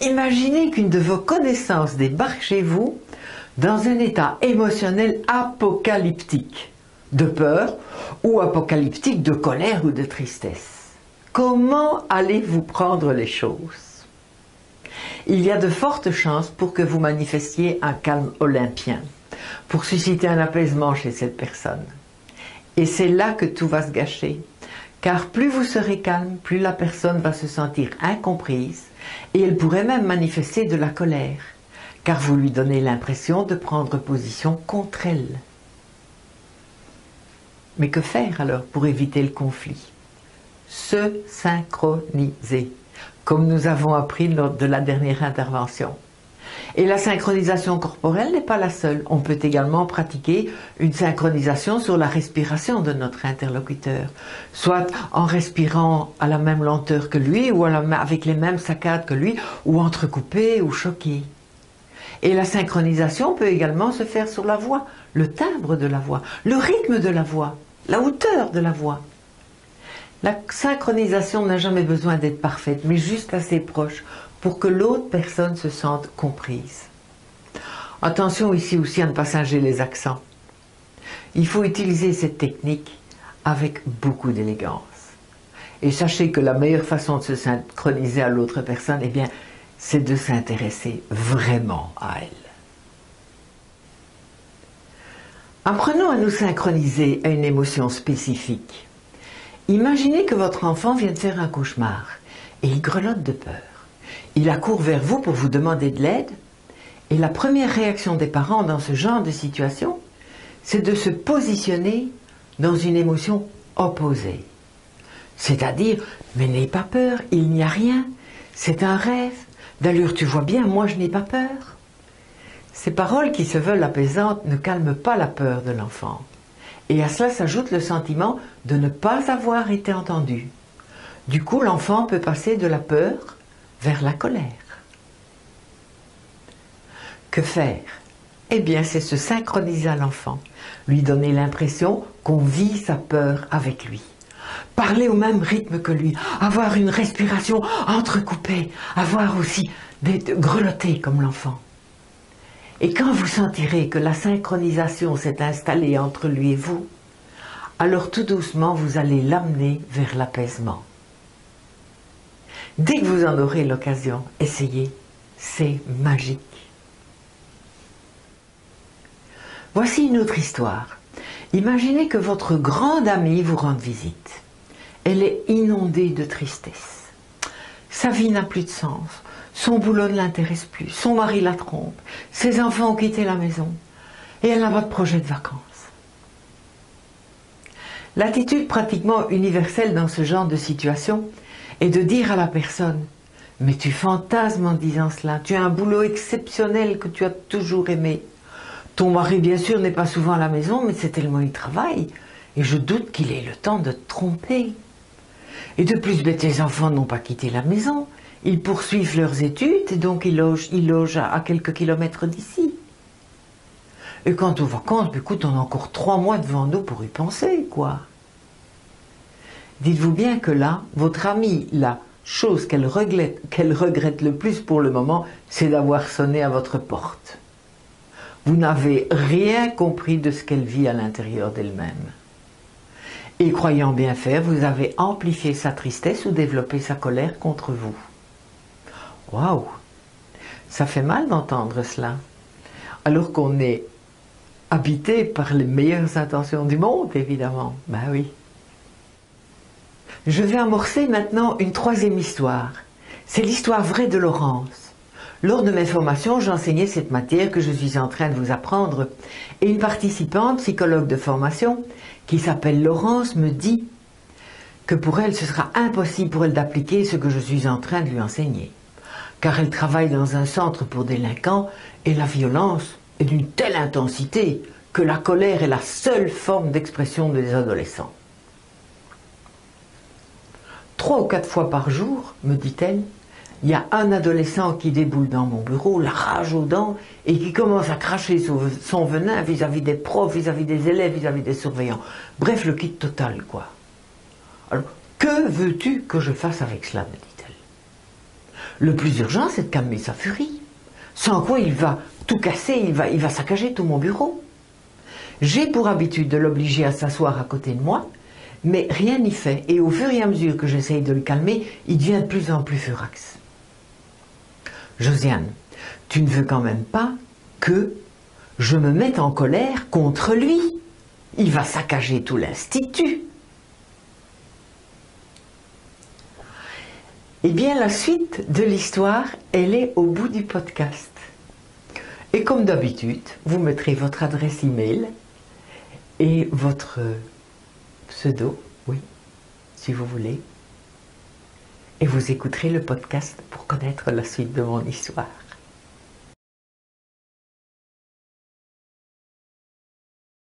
Imaginez qu'une de vos connaissances débarque chez vous dans un état émotionnel apocalyptique, de peur ou apocalyptique de colère ou de tristesse. Comment allez-vous prendre les choses? Il y a de fortes chances pour que vous manifestiez un calme olympien, pour susciter un apaisement chez cette personne. Et c'est là que tout va se gâcher, car plus vous serez calme, plus la personne va se sentir incomprise et elle pourrait même manifester de la colère, car vous lui donnez l'impression de prendre position contre elle. Mais que faire alors pour éviter le conflit? Se synchroniser, comme nous avons appris lors de la dernière intervention. Et la synchronisation corporelle n'est pas la seule. On peut également pratiquer une synchronisation sur la respiration de notre interlocuteur, soit en respirant à la même lenteur que lui, ou avec les mêmes saccades que lui, ou entrecoupé ou choqué. Et la synchronisation peut également se faire sur la voix, le timbre de la voix, le rythme de la voix, la hauteur de la voix. La synchronisation n'a jamais besoin d'être parfaite, mais juste assez proche pour que l'autre personne se sente comprise. Attention ici aussi à ne pas singer les accents. Il faut utiliser cette technique avec beaucoup d'élégance. Et sachez que la meilleure façon de se synchroniser à l'autre personne, eh bien, c'est de s'intéresser vraiment à elle. Apprenons à nous synchroniser à une émotion spécifique. Imaginez que votre enfant vient de faire un cauchemar et il grelotte de peur. Il accourt vers vous pour vous demander de l'aide et la première réaction des parents dans ce genre de situation, c'est de se positionner dans une émotion opposée. C'est-à-dire, mais n'aie pas peur, il n'y a rien, c'est un rêve, d'allure tu vois bien, moi je n'ai pas peur. Ces paroles qui se veulent apaisantes ne calment pas la peur de l'enfant. Et à cela s'ajoute le sentiment de ne pas avoir été entendu. Du coup, l'enfant peut passer de la peur vers la colère. Que faire? Eh bien, c'est se synchroniser à l'enfant, lui donner l'impression qu'on vit sa peur avec lui. Parler au même rythme que lui, avoir une respiration entrecoupée, avoir aussi des grelotter comme l'enfant. Et quand vous sentirez que la synchronisation s'est installée entre lui et vous, alors tout doucement vous allez l'amener vers l'apaisement. Dès que vous en aurez l'occasion, essayez, c'est magique. Voici une autre histoire. Imaginez que votre grande amie vous rende visite. Elle est inondée de tristesse. Sa vie n'a plus de sens. Son boulot ne l'intéresse plus, son mari la trompe, ses enfants ont quitté la maison et elle n'a pas de projet de vacances. L'attitude pratiquement universelle dans ce genre de situation est de dire à la personne « Mais tu fantasmes en disant cela, tu as un boulot exceptionnel que tu as toujours aimé. Ton mari bien sûr n'est pas souvent à la maison, mais c'est tellement il travaille et je doute qu'il ait le temps de te tromper. Et de plus, tes enfants n'ont pas quitté la maison. Ils poursuivent leurs études et donc ils logent à quelques kilomètres d'ici. Et quant aux vacances, écoute, on a encore 3 mois devant nous pour y penser, quoi. Dites-vous bien que là, votre amie, la chose qu'elle regrette le plus pour le moment, c'est d'avoir sonné à votre porte. Vous n'avez rien compris de ce qu'elle vit à l'intérieur d'elle-même. Et croyant bien faire, vous avez amplifié sa tristesse ou développé sa colère contre vous. Waouh! Ça fait mal d'entendre cela, alors qu'on est habité par les meilleures intentions du monde, évidemment. Ben oui. Je vais amorcer maintenant une 3e histoire. C'est l'histoire vraie de Laurence. Lors de mes formations, j'enseignais cette matière que je suis en train de vous apprendre, et une participante, psychologue de formation, qui s'appelle Laurence, me dit que pour elle, ce sera impossible pour elle d'appliquer ce que je suis en train de lui enseigner. Car elle travaille dans un centre pour délinquants et la violence est d'une telle intensité que la colère est la seule forme d'expression des adolescents. 3 ou 4 fois par jour, me dit-elle, il y a un adolescent qui déboule dans mon bureau, la rage aux dents, et qui commence à cracher son venin vis-à-vis des profs, vis-à-vis des élèves, vis-à-vis des surveillants. Bref, le kit total, quoi. Alors, que veux-tu que je fasse avec cela, me dit-elle? Le plus urgent, c'est de calmer sa furie. Sans quoi il va tout casser, il va saccager tout mon bureau. J'ai pour habitude de l'obliger à s'asseoir à côté de moi, mais rien n'y fait. Et au fur et à mesure que j'essaye de le calmer, il devient de plus en plus furax. Josiane, tu ne veux quand même pas que je me mette en colère contre lui. Il va saccager tout l'institut. Eh bien, la suite de l'histoire, elle est au bout du podcast. Et comme d'habitude, vous mettrez votre adresse email et votre pseudo, oui, si vous voulez. Et vous écouterez le podcast pour connaître la suite de mon histoire.